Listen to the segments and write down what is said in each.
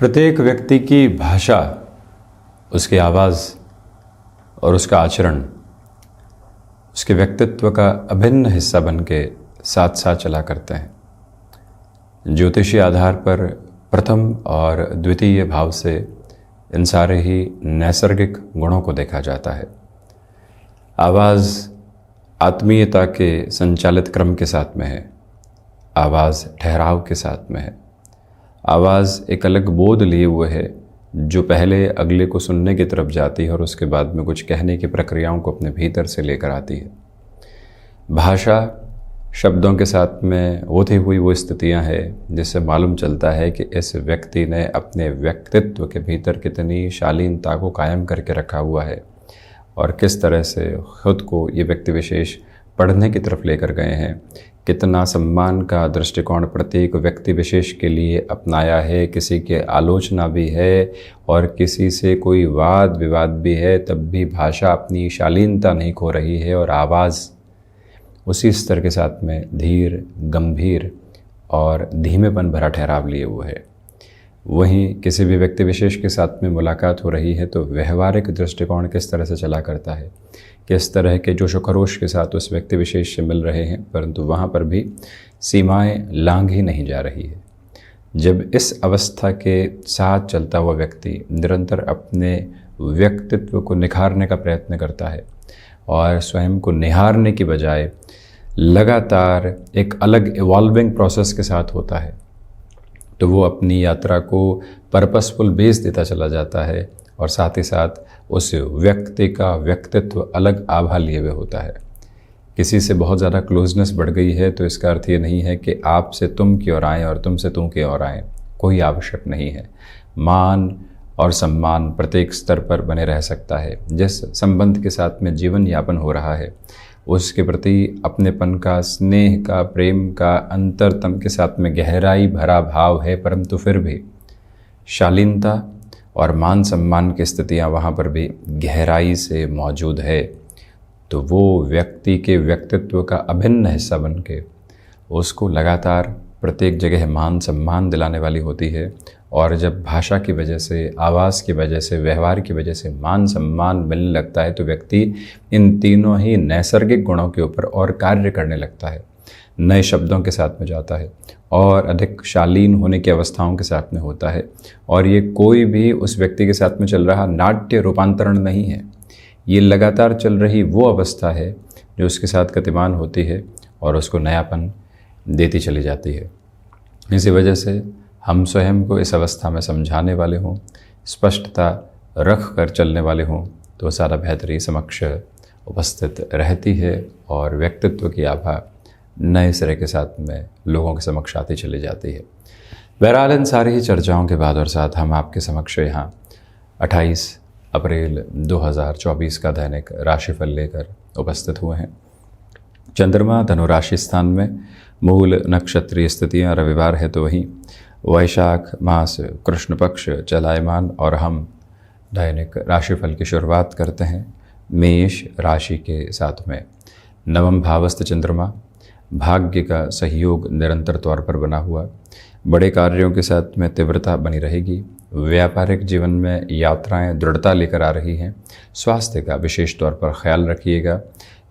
प्रत्येक व्यक्ति की भाषा, उसकी आवाज़ और उसका आचरण उसके व्यक्तित्व का अभिन्न हिस्सा बन के साथ साथ चला करते हैं। ज्योतिषीय आधार पर प्रथम और द्वितीय भाव से इन सारे ही नैसर्गिक गुणों को देखा जाता है। आवाज़ आत्मीयता के संचालित क्रम के साथ में है, आवाज़ ठहराव के साथ में है, आवाज़ एक अलग बोध लिए हुए है जो पहले अगले को सुनने की तरफ जाती है और उसके बाद में कुछ कहने की प्रक्रियाओं को अपने भीतर से लेकर आती है। भाषा शब्दों के साथ में होती हुई वो स्थितियां हैं जिससे मालूम चलता है कि इस व्यक्ति ने अपने व्यक्तित्व के भीतर कितनी शालीनता को कायम करके रखा हुआ है और किस तरह से खुद को ये व्यक्ति विशेष पढ़ने की तरफ लेकर गए हैं, कितना सम्मान का दृष्टिकोण प्रत्येक व्यक्ति विशेष के लिए अपनाया है। किसी के आलोचना भी है और किसी से कोई वाद विवाद भी है, तब भी भाषा अपनी शालीनता नहीं खो रही है और आवाज़ उसी स्तर के साथ में धीर, गंभीर और धीमेपन भरा ठहराव लिए हुए है। वहीं किसी भी व्यक्ति विशेष के साथ में मुलाकात हो रही है तो व्यवहारिक दृष्टिकोण किस तरह से चला करता है, किस तरह के जोश खरोश के साथ उस व्यक्ति विशेष से मिल रहे हैं, परंतु वहाँ पर भी सीमाएं लांघ ही नहीं जा रही है। जब इस अवस्था के साथ चलता हुआ व्यक्ति निरंतर अपने व्यक्तित्व को निखारने का प्रयत्न करता है और स्वयं को निहारने की बजाय लगातार एक अलग इवॉल्विंग प्रोसेस के साथ होता है, तो वो अपनी यात्रा को पर्पसफुल बेस देता चला जाता है और साथ ही साथ उस व्यक्ति का व्यक्तित्व अलग आभा लिए हुए होता है। किसी से बहुत ज़्यादा क्लोजनेस बढ़ गई है तो इसका अर्थ ये नहीं है कि आप से तुम की ओर आएँ और तुम से तुम की ओर आएँ, कोई आवश्यक नहीं है। मान और सम्मान प्रत्येक स्तर पर बने रह सकता है। जिस संबंध के साथ में जीवन यापन हो रहा है उसके प्रति अपनेपन का, स्नेह का, प्रेम का अंतरतम के साथ में गहराई भरा भाव है, परंतु फिर भी शालीनता और मान सम्मान की स्थितियाँ वहाँ पर भी गहराई से मौजूद है। तो वो व्यक्ति के व्यक्तित्व का अभिन्न हिस्सा बन के उसको लगातार प्रत्येक जगह मान सम्मान दिलाने वाली होती है। और जब भाषा की वजह से, आवाज़ की वजह से, व्यवहार की वजह से मान सम्मान मिलने लगता है तो व्यक्ति इन तीनों ही नैसर्गिक गुणों के ऊपर और कार्य करने लगता है, नए शब्दों के साथ में जाता है और अधिक शालीन होने की अवस्थाओं के साथ में होता है। और ये कोई भी उस व्यक्ति के साथ में चल रहा नाट्य रूपांतरण नहीं है, ये लगातार चल रही वो अवस्था है जो उसके साथ गतिमान होती है और उसको नयापन देती चली जाती है। इसी वजह से हम स्वयं को इस अवस्था में समझाने वाले हों, स्पष्टता रख कर चलने वाले हों तो सारा बेहतरी समक्ष उपस्थित रहती है और व्यक्तित्व की आभा नए सिरे के साथ में लोगों के समक्ष आती चली जाती है। बहरहाल इन सारी ही चर्चाओं के बाद और साथ हम आपके समक्ष यहाँ 28 अप्रैल 2024 का दैनिक राशिफल लेकर उपस्थित हुए हैं। चंद्रमा धनु राशि स्थान में, मूल नक्षत्रीय स्थितियाँ रविवार है तो वहीं वैशाख मास कृष्ण पक्ष चलायमान और हम दैनिक राशिफल की शुरुआत करते हैं मेष राशि के साथ में। नवम भावस्थ चंद्रमा, भाग्य का सहयोग निरंतर तौर पर बना हुआ, बड़े कार्यों के साथ में तीव्रता बनी रहेगी। व्यापारिक जीवन में यात्राएं दृढ़ता लेकर आ रही हैं। स्वास्थ्य का विशेष तौर पर ख्याल रखिएगा।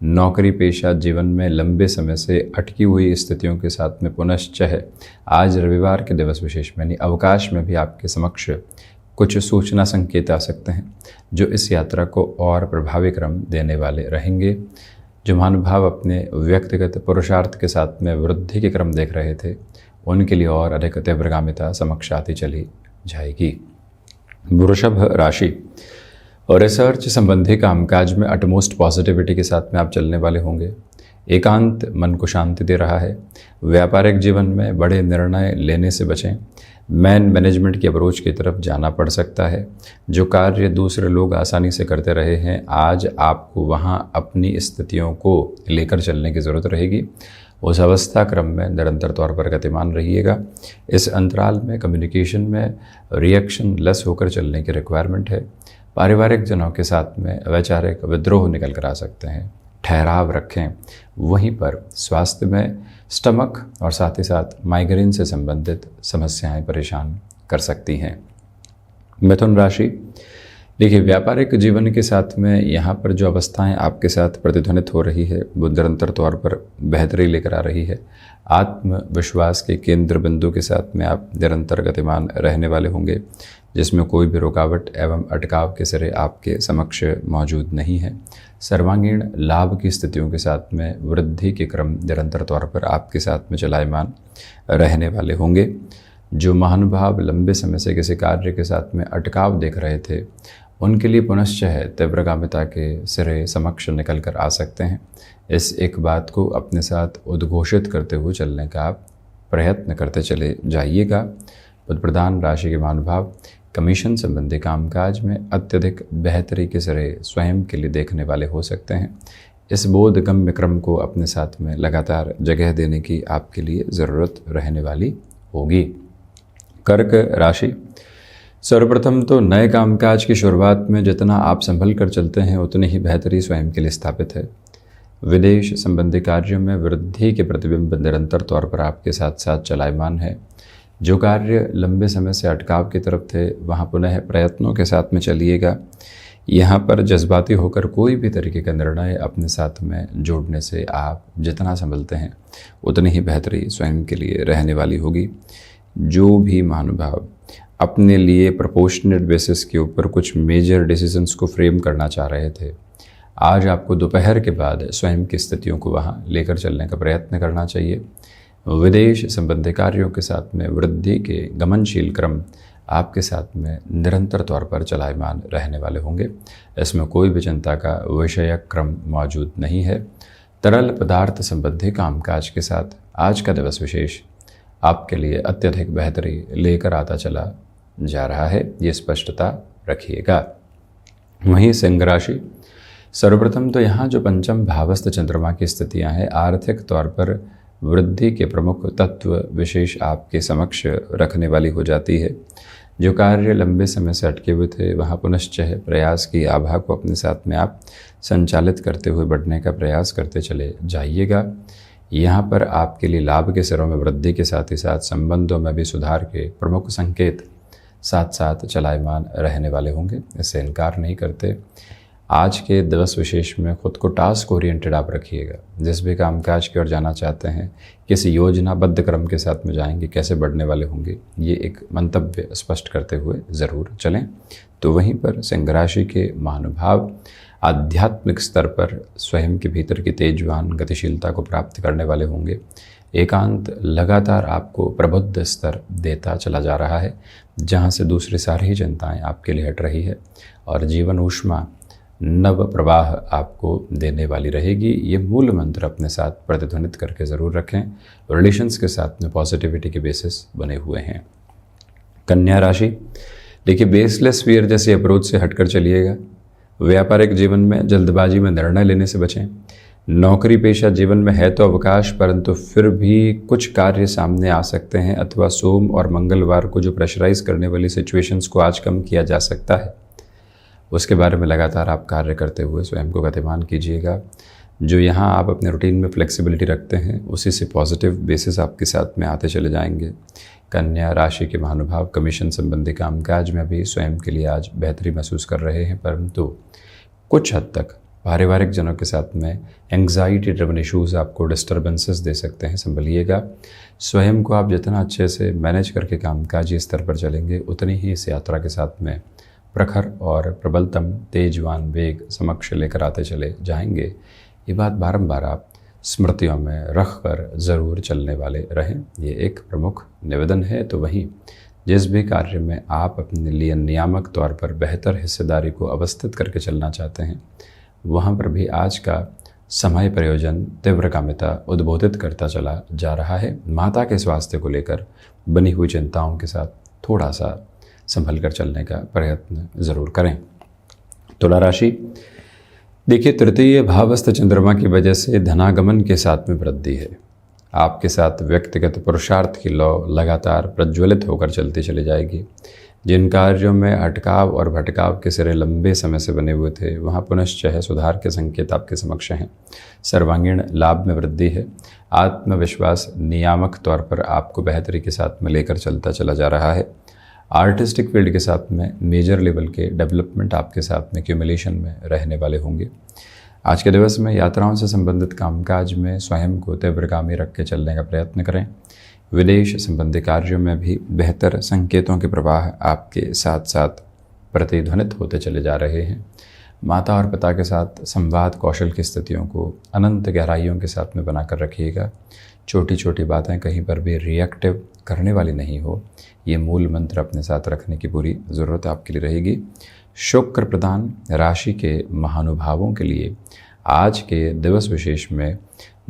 नौकरी पेशा जीवन में लंबे समय से अटकी हुई स्थितियों के साथ में पुनश्च आज रविवार के दिवस विशेष में यानी अवकाश में भी आपके समक्ष कुछ सूचना संकेत आ सकते हैं जो इस यात्रा को और प्रभावी क्रम देने वाले रहेंगे। जो महानुभाव अपने व्यक्तिगत पुरुषार्थ के साथ में वृद्धि के क्रम देख रहे थे उनके लिए और अधिक तीव्रगामिता समक्ष आती चली जाएगी। वृषभ राशि और रिसर्च संबंधी कामकाज में अटमोस्ट पॉजिटिविटी के साथ में आप चलने वाले होंगे। एकांत मन को शांति दे रहा है। व्यापारिक जीवन में बड़े निर्णय लेने से बचें। मैनेजमेंट की अप्रोच की तरफ जाना पड़ सकता है। जो कार्य दूसरे लोग आसानी से करते रहे हैं आज आपको वहां अपनी स्थितियों को लेकर चलने की ज़रूरत रहेगी। उस अवस्था क्रम में निरंतर तौर पर गतिमान रहिएगा। इस अंतराल में कम्युनिकेशन में रिएक्शन लेस होकर चलने की रिक्वायरमेंट है। पारिवारिक जनों के साथ में वैचारिक विद्रोह निकल कर आ सकते हैं, ठहराव रखें। वहीं पर स्वास्थ्य में स्टमक और साथ ही साथ माइग्रेन से संबंधित समस्याएं परेशान कर सकती हैं। मिथुन राशि, देखिए व्यापारिक जीवन के साथ में यहाँ पर जो अवस्थाएं आपके साथ प्रतिध्वनित हो रही है वो निरंतर तौर पर बेहतरी लेकर आ रही है। आत्मविश्वास के केंद्र बिंदु के साथ में आप निरंतर गतिमान रहने वाले होंगे, जिसमें कोई भी रुकावट एवं अटकाव के सिरे आपके समक्ष मौजूद नहीं है। सर्वांगीण लाभ की स्थितियों के साथ में वृद्धि के क्रम निरंतर तौर पर आपके साथ में चलायमान रहने वाले होंगे। जो महानुभाव लंबे समय से किसी कार्य के साथ में अटकाव देख रहे थे, उनके लिए पुनश्च है तीव्रगामिता के सिरे समक्ष निकल कर आ सकते हैं। इस एक बात को अपने साथ उद्घोषित करते हुए चलने का आप प्रयत्न करते चले जाइएगा। बुध प्रधान राशि के महानुभाव कमीशन संबंधी कामकाज में अत्यधिक बेहतरी के सिरे स्वयं के लिए देखने वाले हो सकते हैं। इस बोधगम्य क्रम को अपने साथ में लगातार जगह देने की आपके लिए ज़रूरत रहने वाली होगी। कर्क राशि, सर्वप्रथम तो नए कामकाज की शुरुआत में जितना आप संभल कर चलते हैं उतनी ही बेहतरी स्वयं के लिए स्थापित है। विदेश संबंधी कार्यों में वृद्धि के प्रतिबिंब निरंतर तौर पर आपके साथ साथ चलायमान है। जो कार्य लंबे समय से अटकाव की तरफ थे वहाँ पुनः प्रयत्नों के साथ में चलिएगा। यहाँ पर जज्बाती होकर कोई भी तरीके का निर्णय अपने साथ में जोड़ने से आप जितना संभलते हैं उतनी ही बेहतरी स्वयं के लिए रहने वाली होगी। जो भी महानुभाव अपने लिए प्रोपोर्शनेट बेसिस के ऊपर कुछ मेजर डिसीजंस को फ्रेम करना चाह रहे थे, आज आपको दोपहर के बाद स्वयं की स्थितियों को वहाँ लेकर चलने का प्रयत्न करना चाहिए। विदेश संबंधी कार्यों के साथ में वृद्धि के गमनशील क्रम आपके साथ में निरंतर तौर पर चलायमान रहने वाले होंगे। इसमें कोई भी चिंता का विषय क्रम मौजूद नहीं है। तरल पदार्थ संबंधी कामकाज के साथ आज का दिवस विशेष आपके लिए अत्यधिक बेहतरी लेकर आता चला जा रहा है, ये स्पष्टता रखिएगा। वहीं सिंह राशि, सर्वप्रथम तो यहाँ जो पंचम भावस्थ चंद्रमा की स्थितियाँ हैं आर्थिक तौर पर वृद्धि के प्रमुख तत्व विशेष आपके समक्ष रखने वाली हो जाती है। जो कार्य लंबे समय से अटके हुए थे वहाँ पुनश्च प्रयास की आभा को अपने साथ में आप संचालित करते हुए बढ़ने का प्रयास करते चले जाइएगा। यहाँ पर आपके लिए लाभ के सिरों में वृद्धि के साथ ही साथ संबंधों में भी सुधार के प्रमुख संकेत साथ साथ चलायमान रहने वाले होंगे, इससे इनकार नहीं करते। आज के दिवस विशेष में खुद को टास्क ओरिएंटेड आप रखिएगा। जिस भी कामकाज की ओर जाना चाहते हैं, किसी योजनाबद्ध क्रम के साथ में जाएंगे, कैसे बढ़ने वाले होंगे, ये एक मंतव्य स्पष्ट करते हुए ज़रूर चलें। तो वहीं पर सिंह राशि के महानुभाव आध्यात्मिक स्तर पर स्वयं के भीतर की तेजवान गतिशीलता को प्राप्त करने वाले होंगे। एकांत लगातार आपको प्रबुद्ध स्तर देता चला जा रहा है, जहाँ से दूसरी सारी ही चिंताएँ आपके लिए हट रही है और जीवन ऊष्मा नव प्रवाह आपको देने वाली रहेगी। ये मूल मंत्र अपने साथ प्रतिध्वनित करके ज़रूर रखें। रिलेशंस के साथ में पॉजिटिविटी के बेसिस बने हुए हैं। कन्या राशि, देखिए बेसलेस फियर जैसी अप्रोच से हटकर चलिएगा। व्यापारिक जीवन में जल्दबाजी में निर्णय लेने से बचें। नौकरी पेशा जीवन में है तो अवकाश, परंतु फिर भी कुछ कार्य सामने आ सकते हैं अथवा सोम और मंगलवार को जो प्रेशराइज करने वाली सिचुएशंस को आज कम किया जा सकता है, उसके बारे में लगातार आप कार्य करते हुए स्वयं को गतिमान कीजिएगा। जो यहाँ आप अपने रूटीन में फ्लेक्सिबिलिटी रखते हैं उसी से पॉजिटिव बेसिस आपके साथ में आते चले जाएंगे। कन्या राशि के महानुभाव कमीशन संबंधी कामकाज में भी स्वयं के लिए आज बेहतरी महसूस कर रहे हैं, परंतु कुछ हद तक पारिवारिक जनों के साथ में एंग्जाइटी ड्रिवन इशूज़ आपको डिस्टर्बेंसेस दे सकते हैं, संभलिएगा। स्वयं को आप जितना अच्छे से मैनेज करके कामकाजी स्तर पर चलेंगे उतनी ही इस यात्रा के साथ में प्रखर और प्रबलतम तेजवान वेग समक्ष लेकर आते चले जाएंगे। ये बात बारंबार आप स्मृतियों में रख कर ज़रूर चलने वाले रहें, ये एक प्रमुख निवेदन है। तो वहीं जिस भी कार्य में आप अपने लिए नियामक तौर पर बेहतर हिस्सेदारी को अवस्थित करके चलना चाहते हैं, वहाँ पर भी आज का समय प्रयोजन तीव्रगामिता उद्बोधित करता चला जा रहा है। माता के स्वास्थ्य को लेकर बनी हुई चिंताओं के साथ थोड़ा सा संभल कर चलने का प्रयत्न ज़रूर करें। तुला राशि, देखिए तृतीय भावस्थ चंद्रमा की वजह से धनागमन के साथ में वृद्धि है। आपके साथ व्यक्तिगत पुरुषार्थ की लौ लगातार प्रज्वलित होकर चलती चली जाएगी। जिन कार्यों में अटकाव और भटकाव के सिरे लंबे समय से बने हुए थे, वहाँ पुनश्च सुधार के संकेत आपके समक्ष हैं। सर्वांगीण लाभ में वृद्धि है। आत्मविश्वास नियामक तौर पर आपको बेहतरी के साथ में लेकर चलता चला जा रहा है। आर्टिस्टिक फील्ड के साथ में मेजर लेवल के डेवलपमेंट आपके साथ में एक्यूमुलेशन में रहने वाले होंगे। आज के दिवस में यात्राओं से संबंधित कामकाज में स्वयं को तीव्रगामी रख के चलने का प्रयत्न करें। विदेश संबंधी कार्यों में भी बेहतर संकेतों के प्रवाह आपके साथ साथ प्रतिध्वनित होते चले जा रहे हैं। माता और पिता के साथ संवाद कौशल की स्थितियों को अनंत गहराइयों के साथ में बनाकर रखिएगा। छोटी छोटी बातें कहीं पर भी रिएक्टिव करने वाली नहीं हो, ये मूल मंत्र अपने साथ रखने की पूरी ज़रूरत आपके लिए रहेगी। शुक्र प्रधान राशि के महानुभावों के लिए आज के दिवस विशेष में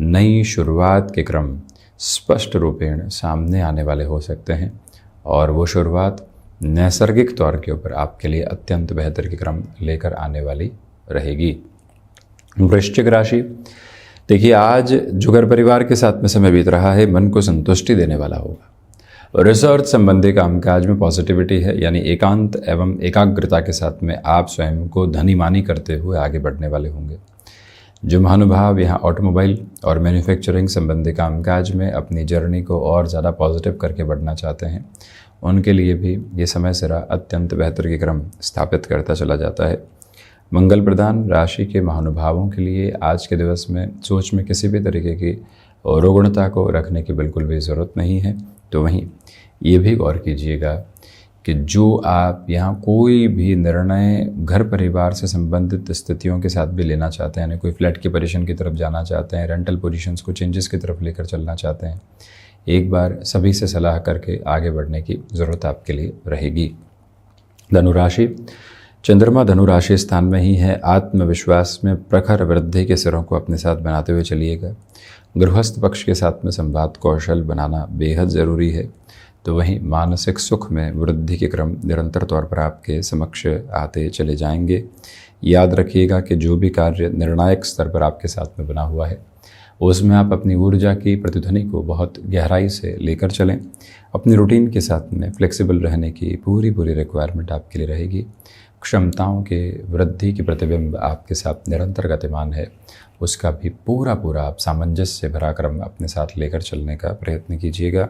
नई शुरुआत के क्रम स्पष्ट रूपेण सामने आने वाले हो सकते हैं और वो शुरुआत नैसर्गिक तौर के ऊपर आपके लिए अत्यंत बेहतर के क्रम लेकर आने वाली रहेगी। वृश्चिक राशि, देखिए आज जो घर परिवार के साथ में समय बीत रहा है मन को संतुष्टि देने वाला होगा। रिसर्च संबंधी कामकाज में पॉजिटिविटी है, यानी एकांत एवं एकाग्रता के साथ में आप स्वयं को धनीमानी करते हुए आगे बढ़ने वाले होंगे। जो महानुभाव यहाँ ऑटोमोबाइल और मैन्युफैक्चरिंग संबंधी कामकाज में अपनी जर्नी को और ज़्यादा पॉजिटिव करके बढ़ना चाहते हैं, उनके लिए भी ये समय सिरा अत्यंत बेहतर के क्रम स्थापित करता चला जाता है। मंगल प्रधान राशि के महानुभावों के लिए आज के दिवस में सोच में किसी भी तरीके की रोगणता को रखने की बिल्कुल भी ज़रूरत नहीं है। तो वहीं ये भी गौर कीजिएगा कि जो आप यहाँ कोई भी निर्णय घर परिवार से संबंधित स्थितियों के साथ भी लेना चाहते हैं, यानी कोई फ्लैट की पोजीशन की तरफ जाना चाहते हैं, रेंटल पोजीशंस को चेंजेस की तरफ लेकर चलना चाहते हैं, एक बार सभी से सलाह करके आगे बढ़ने की ज़रूरत आपके लिए रहेगी। धनुराशि, चंद्रमा धनुराशि स्थान में ही है। आत्मविश्वास में प्रखर वृद्धि के सिरों को अपने साथ बनाते हुए चलिएगा। गृहस्थ पक्ष के साथ में संवाद कौशल बनाना बेहद ज़रूरी है। तो वहीं मानसिक सुख में वृद्धि के क्रम निरंतर तौर पर आपके समक्ष आते चले जाएंगे। याद रखिएगा कि जो भी कार्य निर्णायक स्तर पर आपके साथ में बना हुआ है उसमें आप अपनी ऊर्जा की प्रतिध्वनि को बहुत गहराई से लेकर चलें। अपनी रूटीन के साथ में फ्लेक्सिबल रहने की पूरी रिक्वायरमेंट आपके लिए रहेगी। क्षमताओं के वृद्धि की प्रतिबिंब आपके साथ निरंतर गतिमान है, उसका भी पूरा आप सामंजस्य भरा क्रम अपने साथ लेकर चलने का प्रयत्न कीजिएगा।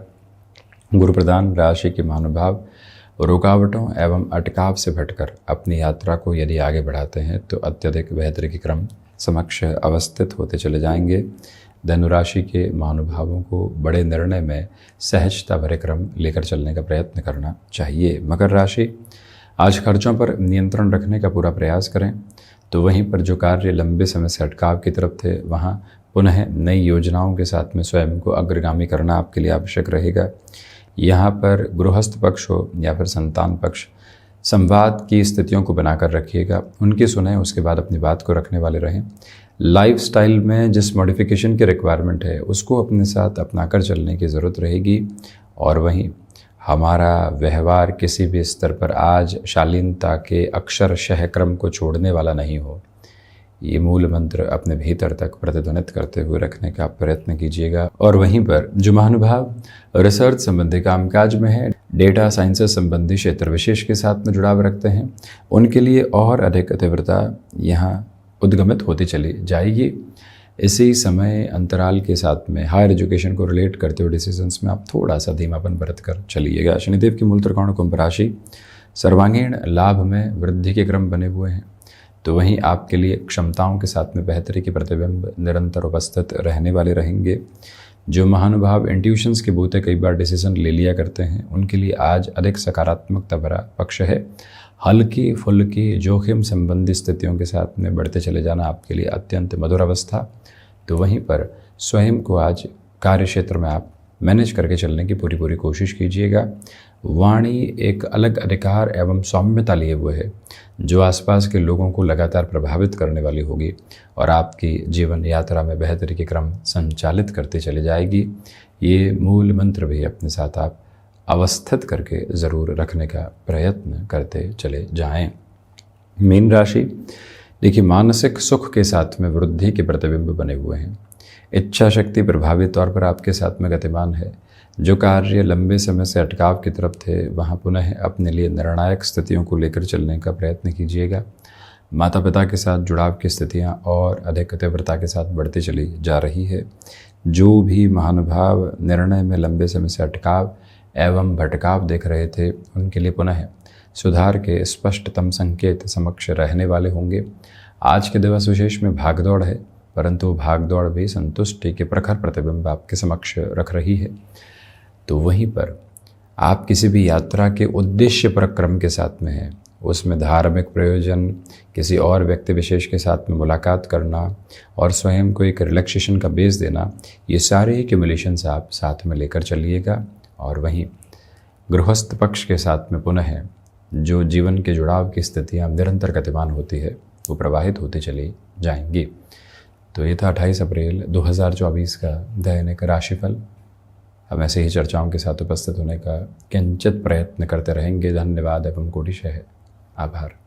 गुरु प्रधान राशि के महानुभाव रुकावटों एवं अटकाव से भटकर अपनी यात्रा को यदि आगे बढ़ाते हैं तो अत्यधिक बेहतरी के क्रम समक्ष अवस्थित होते चले जाएंगे। धनुराशि के महानुभावों को बड़े निर्णय में सहजता भरे क्रम लेकर चलने का प्रयत्न करना चाहिए। मकर राशि, आज खर्चों पर नियंत्रण रखने का पूरा प्रयास करें। तो वहीं पर जो कार्य लंबे समय से अटकाव की तरफ थे वहाँ पुनः नई योजनाओं के साथ में स्वयं को अग्रगामी करना आपके लिए आवश्यक रहेगा। यहाँ पर गृहस्थ पक्ष हो या फिर संतान पक्ष, संवाद की स्थितियों को बनाकर रखिएगा। उनकी सुने, उसके बाद अपनी बात को रखने वाले रहें। लाइफस्टाइल में जिस मॉडिफिकेशन की रिक्वायरमेंट है उसको अपने साथ अपनाकर चलने की ज़रूरत रहेगी। और वहीं हमारा व्यवहार किसी भी स्तर पर आज शालीनता के अक्षरशः क्रम को छोड़ने वाला नहीं हो, ये मूल मंत्र अपने भीतर तक प्रतिध्वनित करते हुए रखने का प्रयत्न कीजिएगा। और वहीं पर जो महानुभाव रिसर्च संबंधी कामकाज में है, डेटा साइंसेस संबंधी क्षेत्र विशेष के साथ में जुड़ाव रखते हैं, उनके लिए और अधिक तीव्रता यहाँ उद्गमित होती चली जाएगी। इसी समय अंतराल के साथ में हायर एजुकेशन को रिलेट करते हुए डिसीजंस में आप थोड़ा सा धीमापन बरत कर चलिएगा। शनिदेव की मूल त्रिकोण कुंभ राशि, सर्वांगीण लाभ में वृद्धि के क्रम बने हुए हैं। तो वहीं आपके लिए क्षमताओं के साथ में बेहतरी के प्रतिबिंब निरंतर उपस्थित रहने वाले रहेंगे। जो महानुभाव इंट्यूशंस के बूते कई बार डिसीजन ले लिया करते हैं, उनके लिए आज अधिक सकारात्मकता भरा पक्ष है। हल्की फुल्की जोखिम संबंधी स्थितियों के साथ में बढ़ते चले जाना आपके लिए अत्यंत मधुर अवस्था। तो वहीं पर स्वयं को आज कार्य क्षेत्र में आप मैनेज करके चलने की पूरी कोशिश कीजिएगा। वाणी एक अलग अधिकार एवं सौम्यता लिए हुए है जो आसपास के लोगों को लगातार प्रभावित करने वाली होगी और आपकी जीवन यात्रा में बेहतरी के क्रम संचालित करती चली जाएगी। ये मूल मंत्र भी अपने साथ आप अवस्थित करके ज़रूर रखने का प्रयत्न करते चले जाएं। मीन राशि, देखिए मानसिक सुख के साथ में वृद्धि के प्रतिबिंब बने हुए हैं। इच्छा शक्ति प्रभावी तौर पर आपके साथ में गतिमान है। जो कार्य लंबे समय से अटकाव की तरफ थे वहाँ पुनः अपने लिए निर्णायक स्थितियों को लेकर चलने का प्रयत्न कीजिएगा। माता पिता के साथ जुड़ाव की स्थितियाँ और अधिक तीव्रता के साथ बढ़ती चली जा रही है। जो भी महानुभाव निर्णय में लंबे समय से अटकाव एवं भटकाव देख रहे थे उनके लिए पुनः सुधार के स्पष्टतम संकेत समक्ष रहने वाले होंगे। आज के दिवस विशेष में भागदौड़ है, परंतु भागदौड़ भी संतुष्टि के प्रखर प्रतिबिंब आपके समक्ष रख रही है। तो वहीं पर आप किसी भी यात्रा के उद्देश्य पर क्रम के साथ में हैं, उसमें धार्मिक प्रयोजन, किसी और व्यक्ति विशेष के साथ में मुलाकात करना और स्वयं को एक रिलैक्सेशन का बेस देना, ये सारे एक्यूमुलेशंस आप साथ में लेकर चलिएगा। और वहीं गृहस्थ पक्ष के साथ में पुनः जो जीवन के जुड़ाव की स्थितियाँ निरंतर गतिमान होती है वो प्रवाहित होती चली जाएंगी। तो ये था 28 अप्रैल 2024 का दैनिक राशिफल। हम ऐसे ही चर्चाओं के साथ उपस्थित होने का किंचित प्रयत्न करते रहेंगे। धन्यवाद एवं कोटिशः आभार।